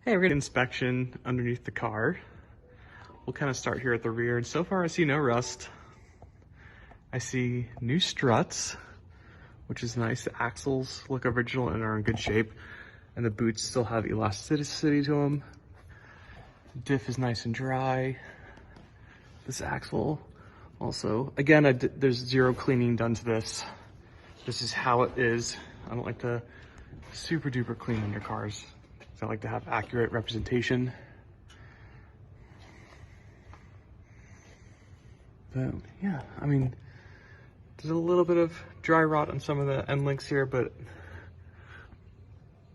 Hey, we're getting inspection underneath the car. We'll kind of start here at the rear, and so far I see no rust. I see new struts, which is nice. The axles look original and are in good shape, and the boots still have elasticity to them. Diff is nice and dry. This axle also, again, there's zero cleaning done to this. This is how it is. I don't like to super duper clean on your cars. I like to have accurate representation. But yeah, I mean, there's a little bit of dry rot on some of the end links here, but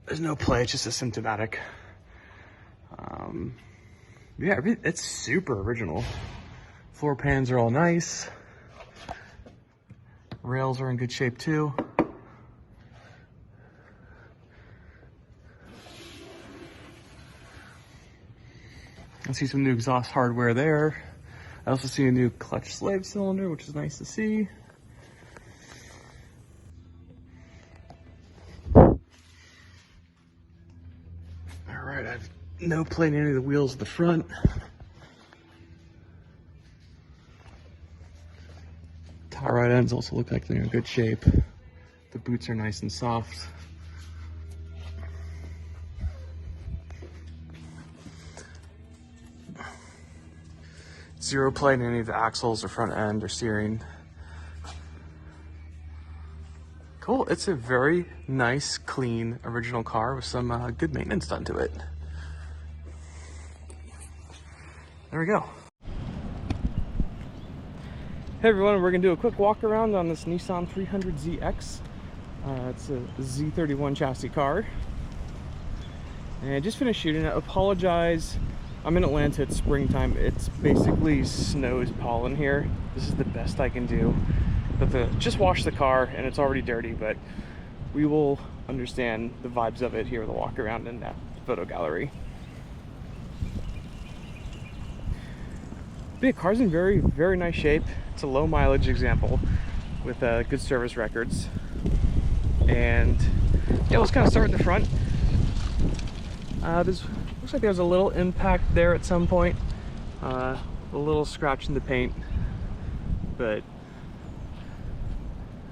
there's no play, it's just asymptomatic. Yeah, it's super original. Floor pans are all nice. Rails are in good shape too. I see some new exhaust hardware there. I also see a new clutch slave cylinder, which is nice to see. All right, I've no plate in any of the wheels at the front. Tie rod ends also look like they're in good shape. The boots are nice and soft. Zero play in any of the axles or front end or steering. Cool, it's a very nice, clean, original car with some good maintenance done to it. There we go. Hey everyone, we're gonna do a quick walk around on this Nissan 300ZX. It's a Z31 chassis car. And I just finished shooting it. Apologize. I'm in Atlanta, it's springtime. It's basically snows pollen here. This is the best I can do. But just washed the car and it's already dirty, but we will understand the vibes of it here with a walk around in that photo gallery. But yeah, car's in very, very nice shape. It's a low mileage example with good service records. And yeah, let's kind of start in the front. Looks like there's a little impact there at some point. A little scratch in the paint, but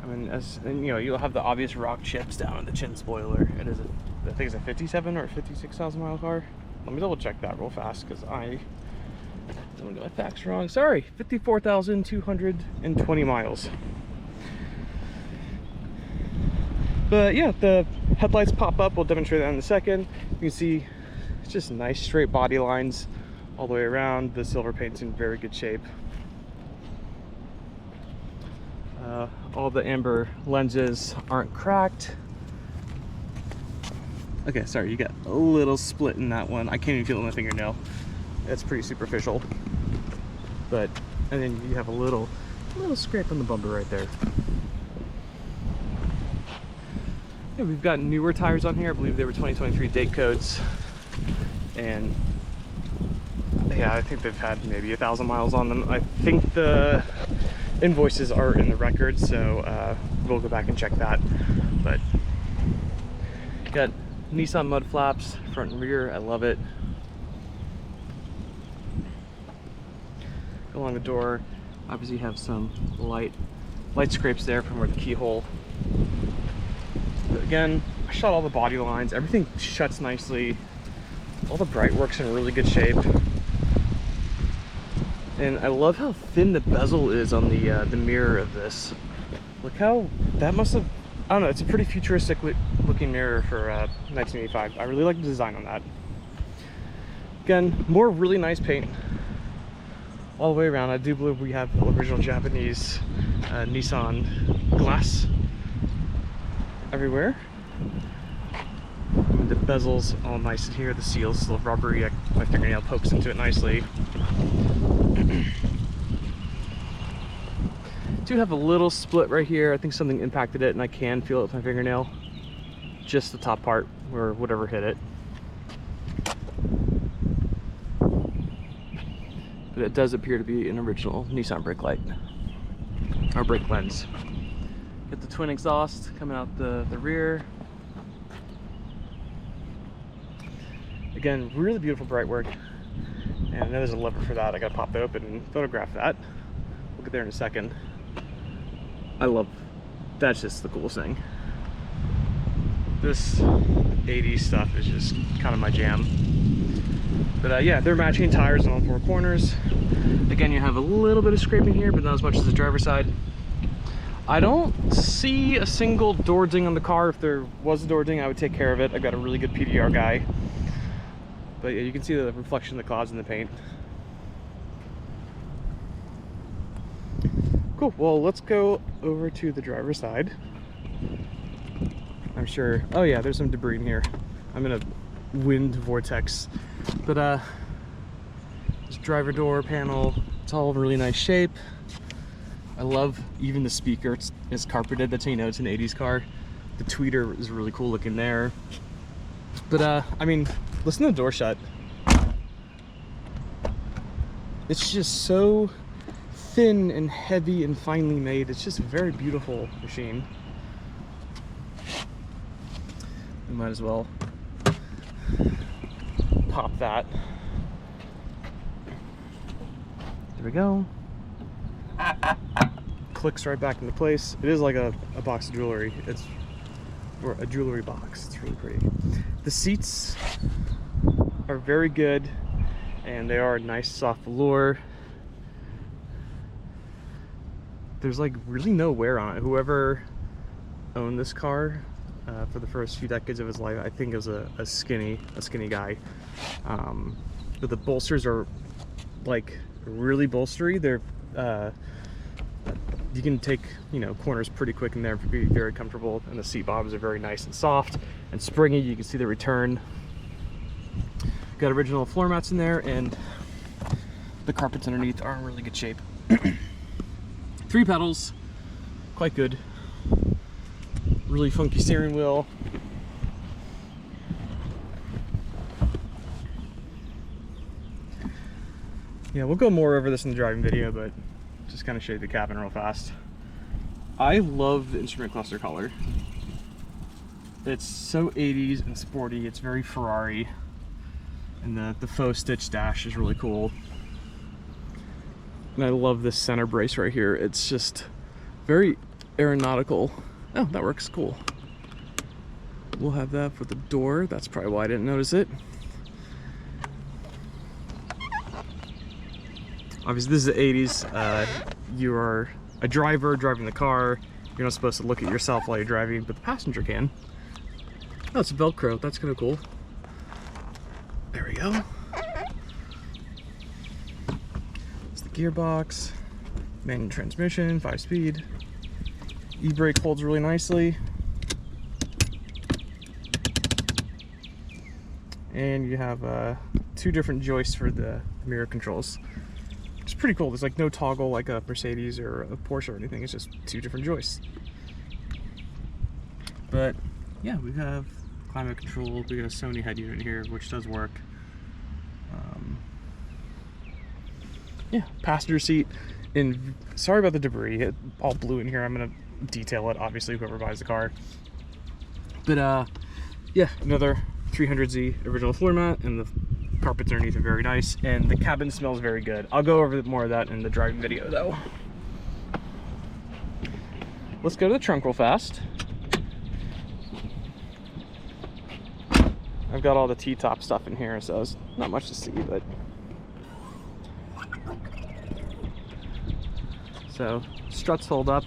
I mean, and, you know, you'll have the obvious rock chips down in the chin spoiler. It is, I think it's a 57 or 56,000 mile car. Let me double check that real fast because I don't want to get my facts wrong. Sorry, 54,220 miles. But yeah, the headlights pop up. We'll demonstrate that in a second. You can see it's just nice straight body lines all the way around. The silver paint's in very good shape. All the amber lenses aren't cracked. Okay, sorry, you got a little split in that one. I can't even feel it in my fingernail. That's pretty superficial. But, and then you have a little scrape on the bumper right there. Yeah, we've got newer tires on here. I believe they were 2023 date codes. And yeah, I think they've had maybe 1,000 miles on them. I think the invoices are in the record, so we'll go back and check that. But got Nissan mud flaps, front and rear. I love it. Go along the door. Obviously, you have some light scrapes there from where the keyhole. But again, I shot all the body lines. Everything shuts nicely. All the bright work's in really good shape. And I love how thin the bezel is on the mirror of this. Look how, that must have, I don't know, it's a pretty futuristic looking mirror for 1985. I really like the design on that. Again, more really nice paint all the way around. I do believe we have original Japanese Nissan glass everywhere. The bezel's all nice in here. The seal's still rubbery. My fingernail pokes into it nicely. Do have a little split right here. I think something impacted it and I can feel it with my fingernail. Just the top part where whatever hit it. But it does appear to be an original Nissan brake light. Or brake lens. Get the twin exhaust coming out the rear. Again, really beautiful bright work. And I know there's a lever for that. I gotta pop that open and photograph that. We'll get there in a second. I love, that's just the coolest thing. This 80s stuff is just kind of my jam. But yeah, they're matching tires on all four corners. Again, you have a little bit of scraping here, but not as much as the driver's side. I don't see a single door ding on the car. If there was a door ding, I would take care of it. I've got a really good PDR guy. But yeah, you can see the reflection of the clouds in the paint. Cool, well, let's go over to the driver's side. I'm sure, oh yeah, there's some debris in here. I'm in a wind vortex. But this driver door panel, it's all in really nice shape. I love even the speaker, it's carpeted. That's how you know it's an 80s car. The tweeter is really cool looking there. But I mean, listen to the door shut. It's just so thin and heavy and finely made. It's just a very beautiful machine. We might as well pop that. There we go. Clicks right back into place. It is like a box of jewelry. Or a jewelry box. It's really pretty. The seats are very good, and they are nice soft velour. There's like really no wear on it. Whoever owned this car for the first few decades of his life, I think it was a skinny guy. But the bolsters are like really bolstery. They're you can take, you know, corners pretty quick in there and be very comfortable, and the seat bottoms are very nice and soft and springy. You can see the return. Got original floor mats in there, and the carpets underneath are in really good shape. 3 pedals, quite good. Really funky steering wheel. Yeah, we'll go more over this in the driving video, but just kind of show you the cabin real fast. I love the instrument cluster color. It's so 80s and sporty. It's very Ferrari. And the faux stitch dash is really cool. And I love this center brace right here. It's just very aeronautical. Oh, that works, cool. We'll have that for the door. That's probably why I didn't notice it. Obviously, this is the 80s. You are a driver driving the car. You're not supposed to look at yourself while you're driving, but the passenger can. Oh, it's Velcro. That's kind of cool. There we go. It's the gearbox, manual transmission, 5-speed. E-brake holds really nicely. And you have 2 different joists for the mirror controls. It's pretty cool. There's like no toggle like a Mercedes or a Porsche or anything. It's just 2 different joists. But yeah, we have climate control. We got a Sony head unit here, which does work. Yeah, passenger seat. And sorry about the debris. It all blew in here. I'm gonna detail it, obviously, whoever buys the car. But yeah, another 300Z original floor mat, and the carpets underneath are very nice, and the cabin smells very good. I'll go over more of that in the driving video though. Let's go to the trunk real fast. I've got all the T-top stuff in here, so it's not much to see, but so struts hold up.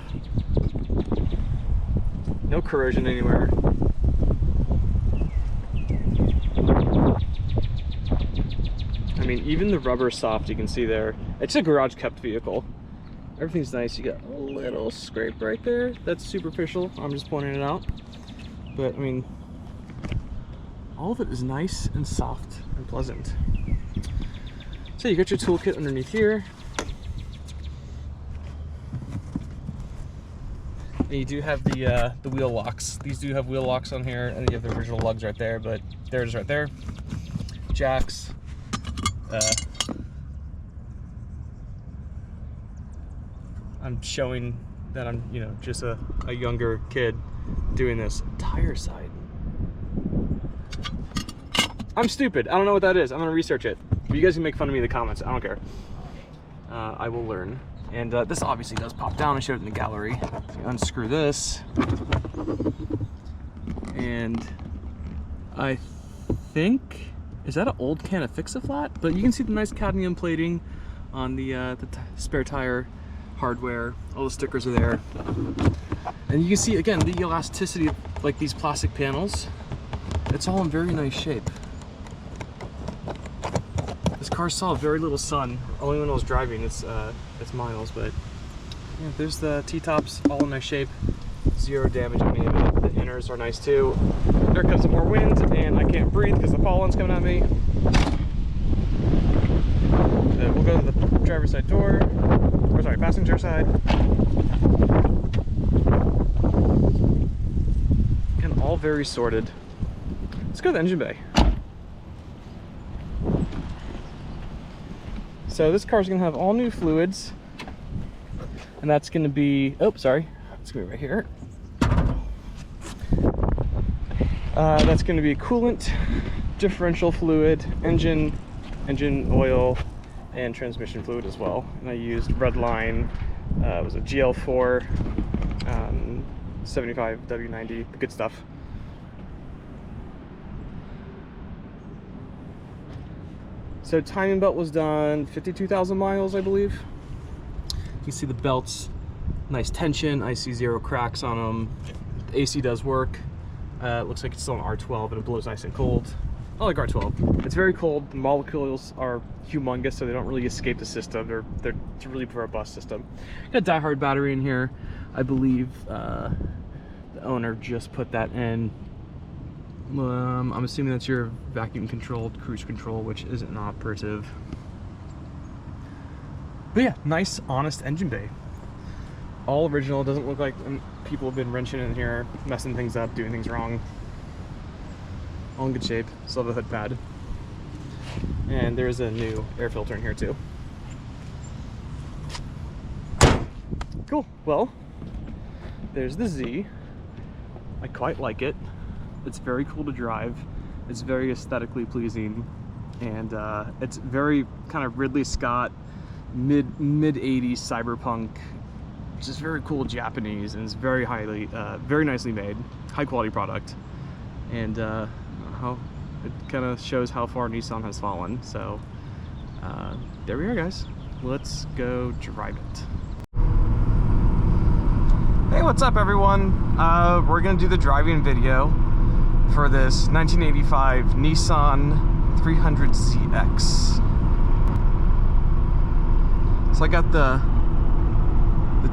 No corrosion anywhere. I mean, even the rubber soft, you can see there. It's a garage kept vehicle. Everything's nice. You got a little scrape right there. That's superficial. I'm just pointing it out. But I mean, all of it is nice and soft and pleasant. So you got your toolkit underneath here. And you do have the wheel locks. These do have wheel locks on here, and you have the original lugs right there, but there it is right there. Jacks. I'm showing that I'm, you know, just a younger kid doing this. Tire side. I'm stupid. I don't know what that is. I'm gonna research it. You guys can make fun of me in the comments. I don't care. I will learn. And this obviously does pop down. I showed it in the gallery. So unscrew this. And I think, is that an old can of Fix-A-Flat? But you can see the nice cadmium plating on the spare tire hardware. All the stickers are there. And you can see, again, the elasticity of like these plastic panels. It's all in very nice shape. This car saw very little sun, only when I was driving. It's miles, but yeah, there's the T-tops, all in nice shape. Zero damage on any of it. The inners are nice too. There comes some more wind, and I can't breathe because the pollen's coming at me. We'll go to the driver's side door, or sorry, passenger side. Again, all very sorted. Let's go to the engine bay. So this car's gonna have all new fluids, and that's gonna be, oh, sorry, it's gonna be right here. That's gonna be coolant, differential fluid, engine oil, and transmission fluid as well. And I used Redline, it was a GL4, 75 W90, the good stuff. So timing belt was done 52,000 miles, I believe. You can see the belts, nice tension. I see zero cracks on them. The AC does work. It looks like it's still an R12 and it blows nice and cold. I like R12. It's very cold. The molecules are humongous, so they don't really escape the system. They're it's a really robust system. Got a die-hard battery in here. I believe the owner just put that in. I'm assuming that's your vacuum controlled cruise control, which isn't operative. But yeah, nice, honest engine bay. All original. Doesn't look like people have been wrenching in here, messing things up, doing things wrong. All in good shape. Still have the hood pad. And there's a new air filter in here too. Cool. Well, there's the Z. I quite like it. It's very cool to drive. It's very aesthetically pleasing, and it's very kind of Ridley Scott, mid 80s cyberpunk. It's just very cool Japanese, and it's very very nicely made, high quality product. And how it kind of shows how far Nissan has fallen. So there we are, guys. Let's go drive it. Hey, what's up, everyone? We're gonna do the driving video for this 1985 Nissan 300ZX. So I got the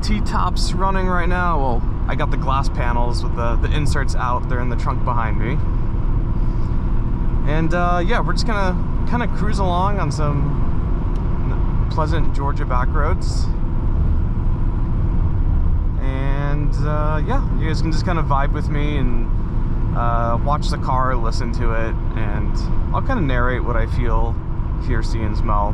T-tops running right now. Well, I got the glass panels with the inserts out. They're in the trunk behind me. And yeah, we're just gonna kind of cruise along on some pleasant Georgia back roads. And yeah, you guys can just kind of vibe with me and watch the car, listen to it, and I'll kind of narrate what I feel, hear, see, and smell.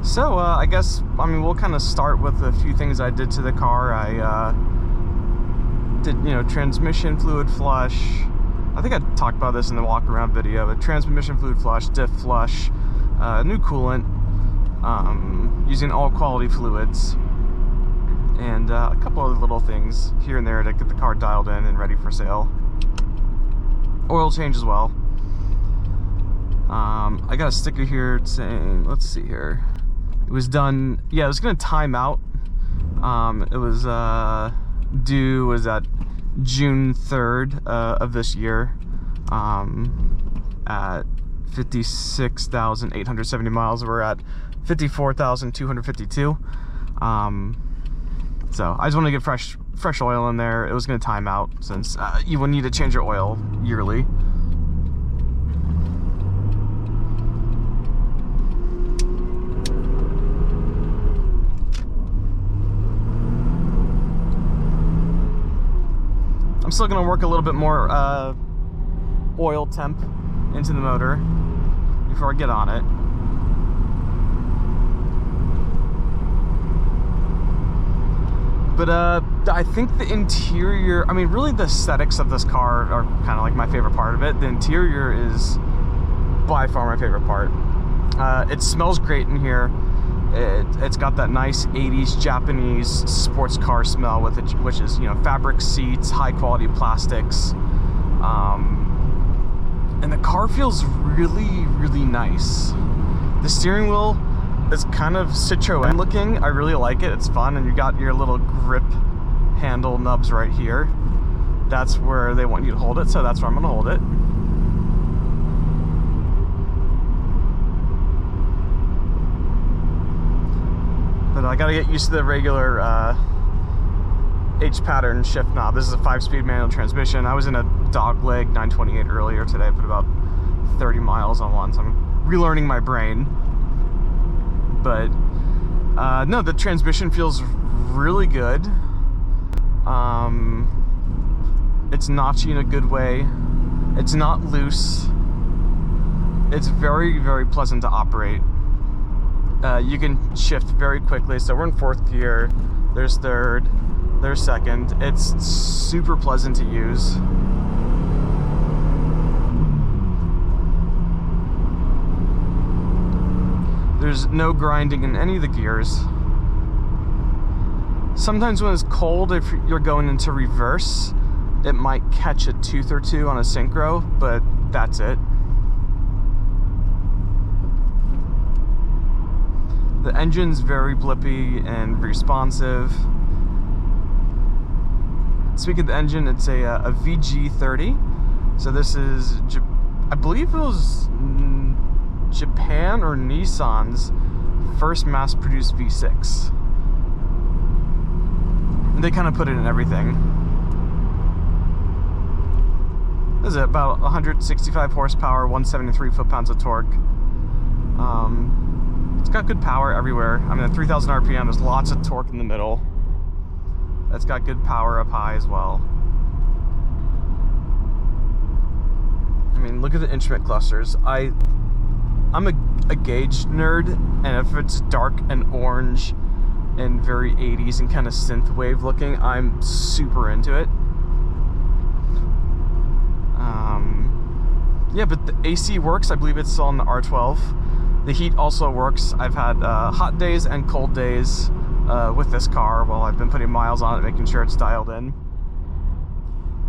So I guess, we'll kind of start with a few things I did to the car. I did, transmission fluid flush. I think I talked about this in the walk around video, but transmission fluid flush, diff flush, new coolant, using all quality fluids, and a couple other little things here and there to get the car dialed in and ready for sale. Oil change as well. I got a sticker here saying, let's see here. It was done, yeah, it was gonna time out. It was due was at June 3rd of this year, at 56,870 miles. We're at 54,252. So I just want to get fresh oil in there. It was going to time out since you will need to change your oil yearly. I'm still going to work a little bit more oil temp into the motor before I get on it. But I think the interior, I mean, really the aesthetics of this car are kind of like my favorite part of it. The interior is by far my favorite part. It smells great in here. It's got that nice 80s Japanese sports car smell with it, which is, you know, fabric seats, high quality plastics. And the car feels really, really nice. The steering wheel is kind of Citroën looking. I really like it. It's fun, and you got your little grip handle nubs right here. That's where they want you to hold it, so that's where I'm gonna hold it. But I gotta get used to the regular H pattern shift knob. This is a 5-speed manual transmission. I was in a dogleg 928 earlier today. I put about 30 miles on one, so I'm relearning my brain. But no, the transmission feels really good. It's notchy in a good way. It's not loose. It's very, very pleasant to operate. You can shift very quickly. So we're in 4th gear. There's 3rd. There's 2nd. It's super pleasant to use. There's no grinding in any of the gears. Sometimes when it's cold, if you're going into reverse, it might catch a tooth or two on a synchro, but that's it. The engine's very blippy and responsive. Speaking of the engine, it's a VG30. So this is, I believe it was Japan or Nissan's first mass-produced V6. And they kind of put it in everything. This is about 165 horsepower, 173 foot-pounds of torque. It's got good power everywhere. I mean, at 3,000 RPM, there's lots of torque in the middle. It's got good power up high as well. I mean, look at the instrument clusters. I'm a gauge nerd, and if it's dark and orange and very 80s and kind of synthwave looking, I'm super into it. Yeah, but the AC works. I believe it's on the R12. The heat also works. I've had hot days and cold days with this car while I've been putting miles on it, making sure it's dialed in.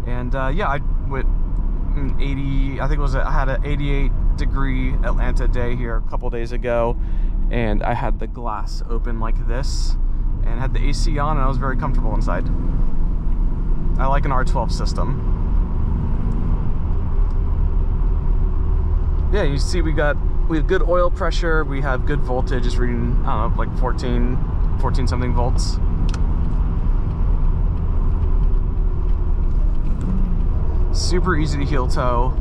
And yeah, I went 80, I think it was, I had an 88-degree Atlanta day here a couple days ago, and I had the glass open like this and had the AC on, and I was very comfortable inside. I like an R12 system. Yeah, you see we have good oil pressure, we have good voltage. It's reading, I don't know, like 14 something volts. Super easy to heel toe.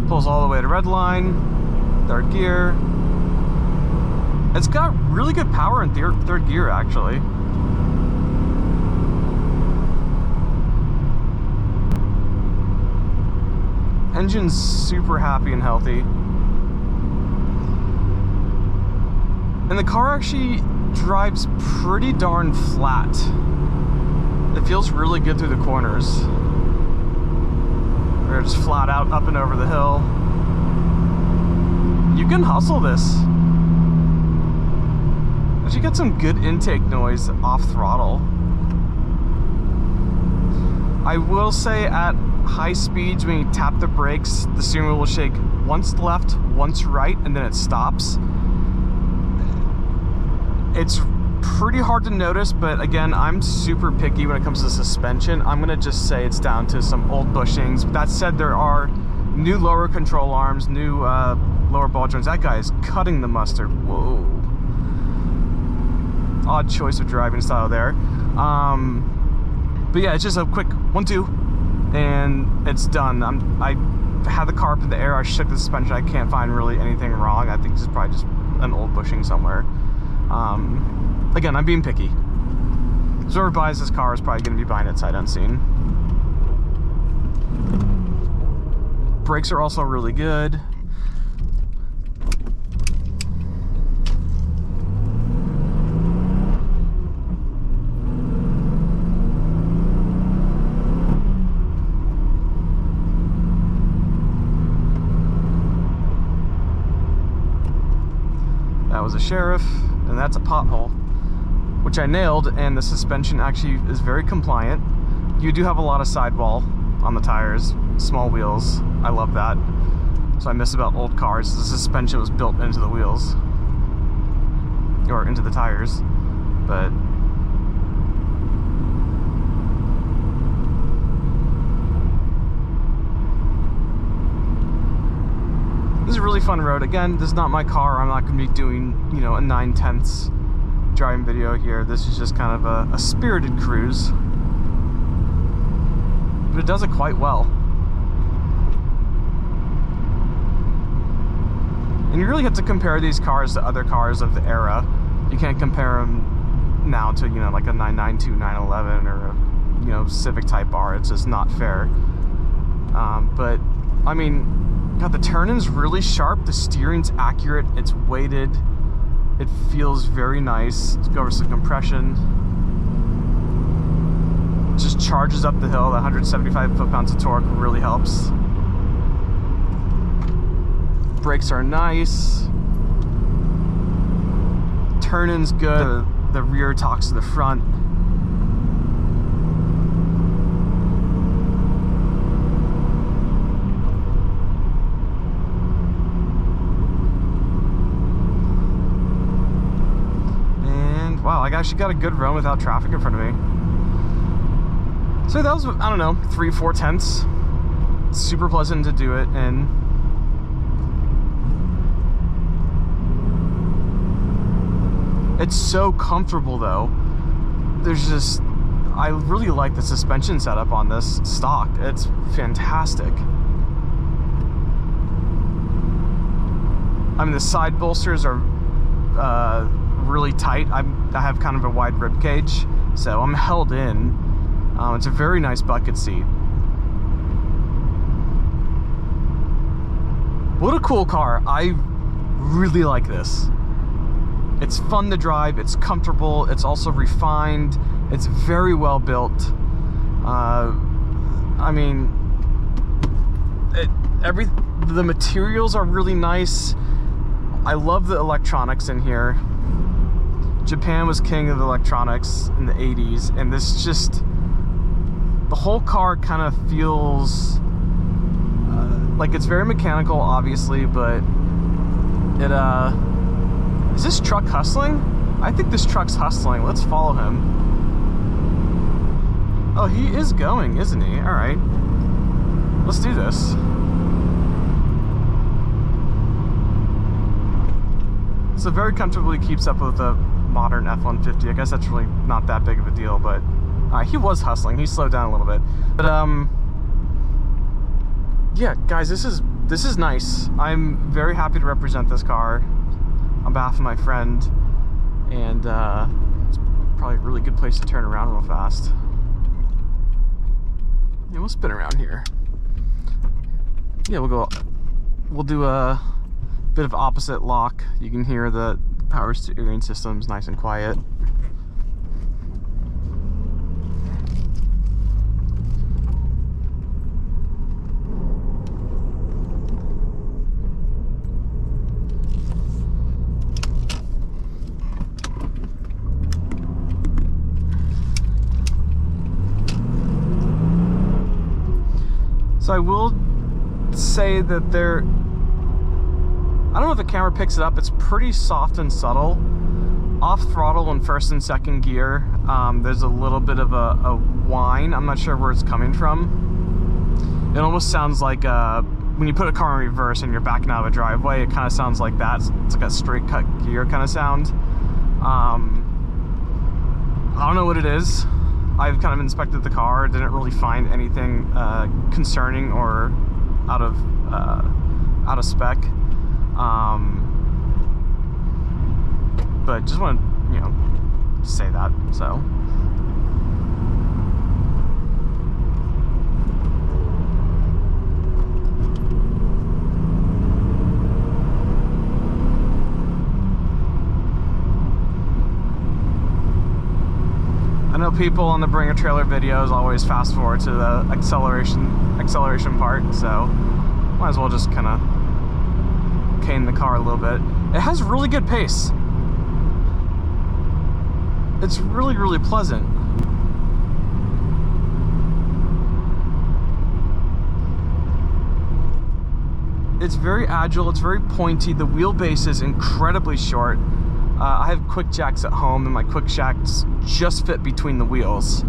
Pulls all the way to red line, 3rd gear. It's got really good power in 3rd gear, actually. Engine's super happy and healthy. And the car actually drives pretty darn flat. It feels really good through the corners. We're just flat out, up and over the hill. You can hustle this. Actually got some good intake noise off throttle. I will say at high speeds, when you tap the brakes, the steering wheel will shake once left, once right, and then it stops. It's pretty hard to notice, but again, I'm super picky when it comes to suspension. I'm gonna just say it's down to some old bushings. That said, there are new lower control arms, new lower ball joints. That guy is cutting the mustard. Whoa. Odd choice of driving style there. But yeah, it's just a quick 1-2, and it's done. I had the car up in the air, I shook the suspension, I can't find really anything wrong. I think this is probably just an old bushing somewhere. Again, I'm being picky. So whoever buys this car is probably going to be buying it sight unseen. Brakes are also really good. That was a Sheriff, and that's a pothole, which I nailed, and the suspension actually is very compliant. You do have a lot of sidewall on the tires, small wheels. I love that. So I miss about old cars. The suspension was built into the wheels, or into the tires, but this is a really fun road. Again, this is not my car. I'm not going to be doing, you know, a 9/10 driving video here. This is just kind of a spirited cruise. But it does it quite well. And you really have to compare these cars to other cars of the era. You can't compare them now to, you know, like a 992, 911 or a, you know, Civic Type R. It's just not fair. But, I mean, God, the turn-in's really sharp. The steering's accurate. It's weighted. It feels very nice. Let's go over some compression. Just charges up the hill. The 175 foot-pounds of torque really helps. Brakes are nice. Turn-in's good. The rear talks to the front. And wow, I actually got a good run without traffic in front of me. So that was, I don't know, 3-4 tenths. Super pleasant to do it in. It's so comfortable though. There's just, I really like the suspension setup on this stock. It's fantastic. I mean, the side bolsters are really tight. I have kind of a wide rib cage, so I'm held in. It's a very nice bucket seat. What a cool car. I really like this. It's fun to drive, it's comfortable, it's also refined, it's very well built. I mean, the materials are really nice. I love the electronics in here. Japan was king of the electronics in the 80s, and this just, the whole car kind of feels like it's very mechanical, obviously, but it, is this truck hustling? I think this truck's hustling. Let's follow him. Oh, he is going, isn't he? All right. Let's do this. So very comfortably keeps up with the modern F-150. I guess that's really not that big of a deal, but he was hustling. He slowed down a little bit. But yeah, guys, this is nice. I'm very happy to represent this car on behalf of my friend, and it's probably a really good place to turn around real fast. Yeah, we'll spin around here. Yeah, we'll do a bit of opposite lock. You can hear the power steering system's nice and quiet. So I will say that I don't know if the camera picks it up, it's pretty soft and subtle. Off throttle in first and second gear, there's a little bit of a whine. I'm not sure where it's coming from. It almost sounds like when you put a car in reverse and you're backing out of a driveway, it kind of sounds like that. It's like a straight cut gear kind of sound. I don't know what it is. I've kind of inspected the car, didn't really find anything concerning or out of spec. But just want to, you know, say that. So people on the Bring a Trailer videos always fast forward to the acceleration part, so might as well just kind of cane the car a little bit. It has really good pace. It's really, really pleasant. It's very agile, it's very pointy, the wheelbase is incredibly short. I have quick jacks at home and my quick jacks just fit between the wheels.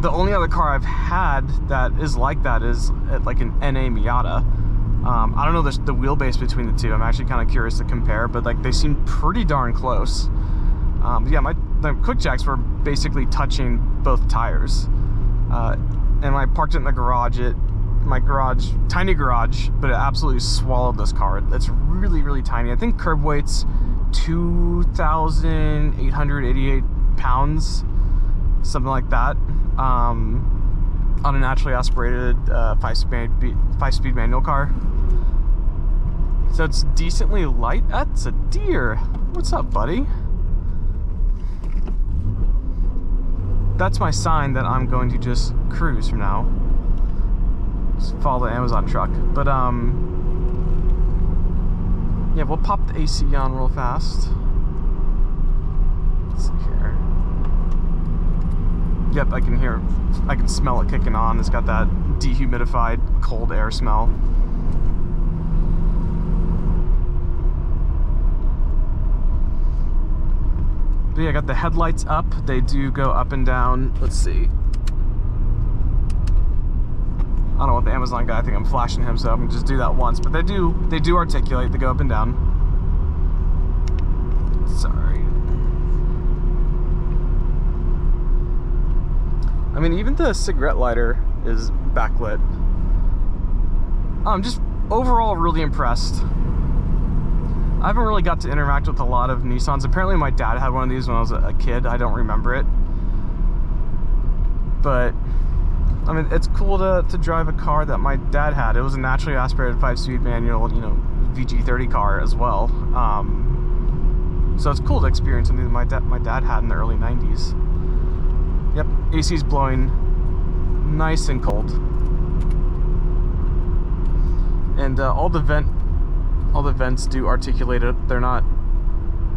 The only other car I've had that is like that is like an NA Miata. I don't know the wheelbase between the two. I'm actually kind of curious to compare, but like they seem pretty darn close. Yeah, my quick jacks were basically touching both tires. And I parked it in the garage. My garage, tiny garage, but it absolutely swallowed this car. It's really, really tiny. I think curb weight's 2,888 pounds, something like that, on a naturally aspirated 5-speed manual car. So it's decently light. That's a deer. What's up, buddy? That's my sign that I'm going to just cruise from now. Just follow the Amazon truck. But yeah, we'll pop the AC on real fast. Let's see here. Yep, I can smell it kicking on. It's got that dehumidified cold air smell. But yeah, I got the headlights up. They do go up and down. Let's see. I don't know what the Amazon guy, I think I'm flashing him, so I'm gonna just do that once. But they do articulate, they go up and down. Sorry. I mean, even the cigarette lighter is backlit. I'm just overall really impressed. I haven't really got to interact with a lot of Nissans. Apparently my dad had one of these when I was a kid. I don't remember it. But I mean, it's cool to drive a car that my dad had. It was a naturally aspirated 5-speed manual, you know, VG30 car as well. So it's cool to experience something that my dad had in the early 90s. Yep, AC's blowing nice and cold. And all the vents do articulate it. They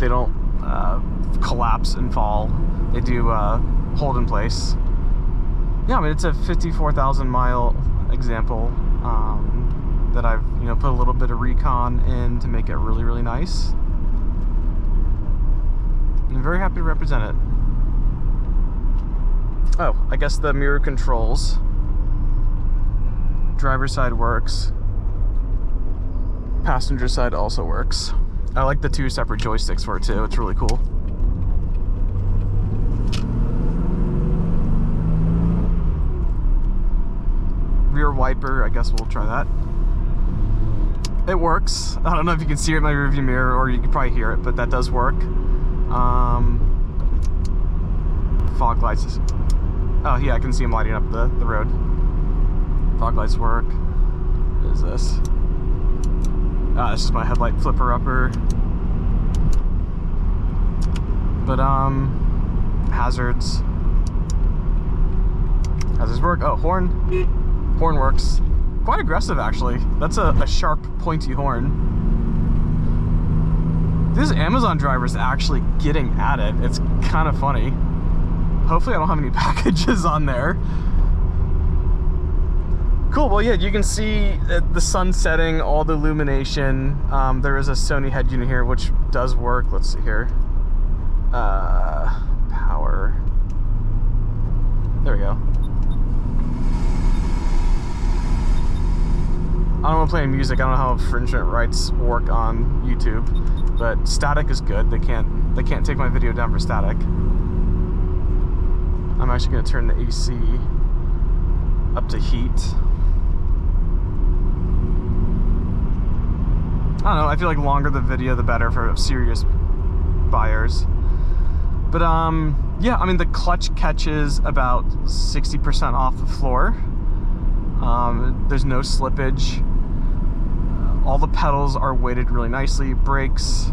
don't collapse and fall. They do hold in place. Yeah, I mean, it's a 54,000 mile example that I've, you know, put a little bit of recon in to make it really, really nice. I'm very happy to represent it. Oh, I guess the mirror controls. Driver's side works. Passenger side also works. I like the 2 separate joysticks for it too. It's really cool. Rear wiper, I guess we'll try that. It works. I don't know if you can see it in my rearview mirror or you can probably hear it, but that does work. Fog lights. Oh yeah, I can see them lighting up the road. Fog lights work. What is this? This is my headlight flipper-upper. But hazards. Hazards work. Oh, horn. Horn works. Quite aggressive, actually. That's a sharp, pointy horn. This Amazon driver is actually getting at it. It's kind of funny. Hopefully I don't have any packages on there. Cool, well yeah, you can see the sun setting, all the illumination. There is a Sony head unit here, which does work. Let's see here. Power. There we go. I don't want to play music. I don't know how infringement rights work on YouTube, but static is good. They can't take my video down for static. I'm actually going to turn the AC up to heat. I don't know, I feel like the longer the video, the better for serious buyers. But yeah, I mean, the clutch catches about 60% off the floor. There's no slippage. All the pedals are weighted really nicely. Brakes,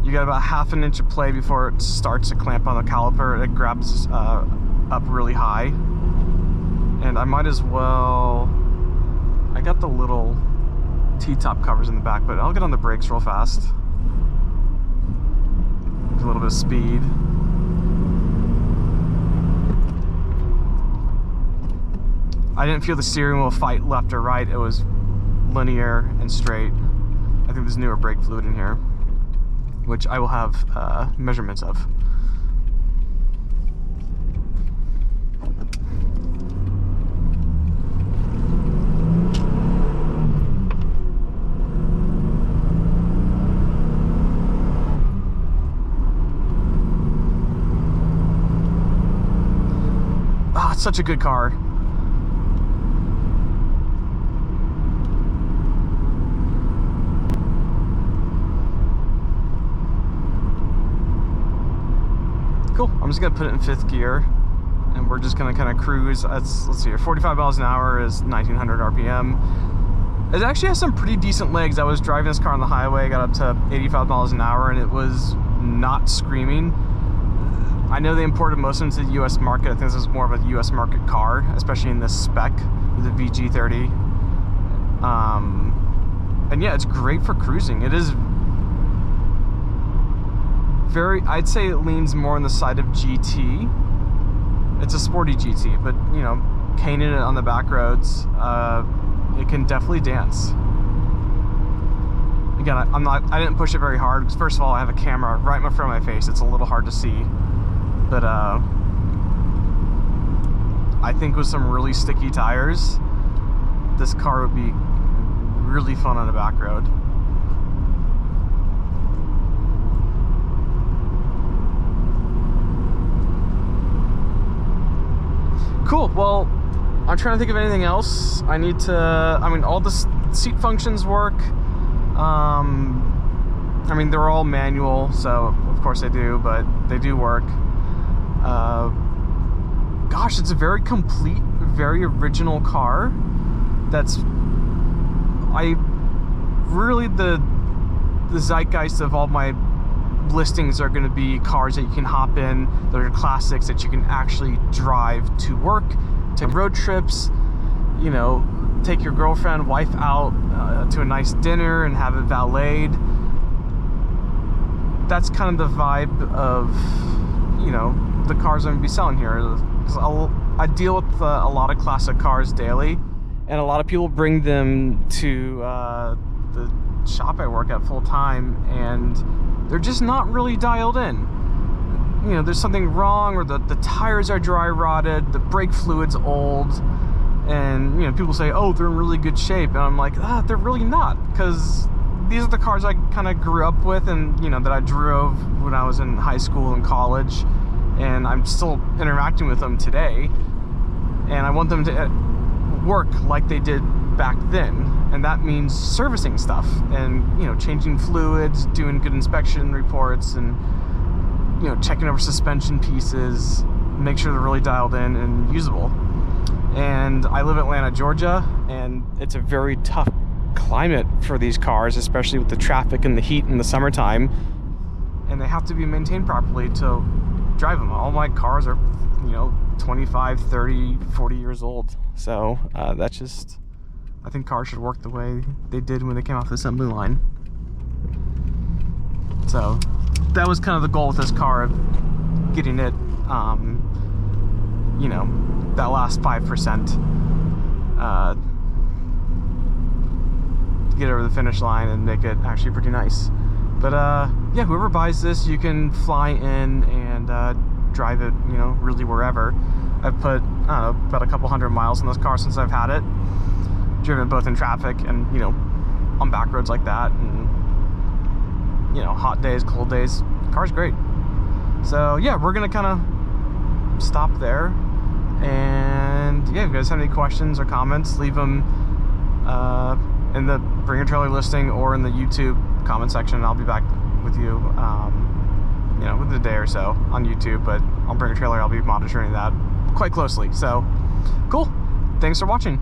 You got about ½ an inch of play before it starts to clamp on the caliper. It grabs up really high. And I might as well, I got the little T-top covers in the back, but I'll get on the brakes real fast. A little bit of speed. I didn't feel the steering wheel fight left or right. It was linear and straight. I think there's newer brake fluid in here, which I will have measurements of. Ah, it's such a good car. Cool. I'm just gonna put it in 5th gear, and we're just gonna kind of cruise. Let's see here. 45 miles an hour is 1900 RPM. It actually has some pretty decent legs. I was driving this car on the highway, got up to 85 miles an hour, and it was not screaming. I know they imported most of them to the U.S. market. I think this is more of a U.S. market car, especially in this spec with the VG30. And yeah, it's great for cruising. It is very, I'd say it leans more on the side of GT. It's a sporty GT, but you know, caning it on the back roads, it can definitely dance. Again, I didn't push it very hard because first of all, I have a camera right in front of my face. It's a little hard to see, but I think with some really sticky tires, this car would be really fun on a back road. Cool. Well, I'm trying to think of anything else. I need to, I mean, all the seat functions work. I mean, they're all manual, so of course they do, but they do work. Gosh, it's a very complete, very original car. That's, really the zeitgeist of all my listings are going to be cars that you can hop in, that are classics that you can actually drive to work, take road trips, you know, take your girlfriend, wife out to a nice dinner and have it valeted. That's kind of the vibe of, you know, the cars I'm going to be selling here. I deal with a lot of classic cars daily, and a lot of people bring them to the shop I work at full time, and they're just not really dialed in. You know, there's something wrong, or the tires are dry rotted, the brake fluid's old, and you know, people say, oh, they're in really good shape, and I'm like, they're really not, because these are the cars I kind of grew up with, and you know, that I drove when I was in high school and college, and I'm still interacting with them today, and I want them to work like they did back then, and that means servicing stuff and, you know, changing fluids, doing good inspection reports, and you know, checking over suspension pieces, make sure they're really dialed in and usable. And I live in Atlanta, Georgia, and it's a very tough climate for these cars, especially with the traffic and the heat in the summertime, and they have to be maintained properly to drive them. All my cars are, you know, 25, 30, 40 years old. So that's just, I think cars should work the way they did when they came off the assembly line. So that was kind of the goal with this car, of getting it, you know, that last 5% to get over the finish line and make it actually pretty nice. But yeah, whoever buys this, you can fly in and drive it, you know, really wherever. I've put, I don't know, about a couple hundred miles in this car since I've had it. Driven it both in traffic and, you know, on back roads like that, and, you know, hot days, cold days. The car's great. So yeah, we're gonna kind of stop there. And yeah, if you guys have any questions or comments, leave them in the Bring Your Trailer listing or in the YouTube comment section, and I'll be back with you, you know, within a day or so on YouTube. But on Bring Your Trailer, I'll be monitoring that quite closely. So cool. Thanks for watching.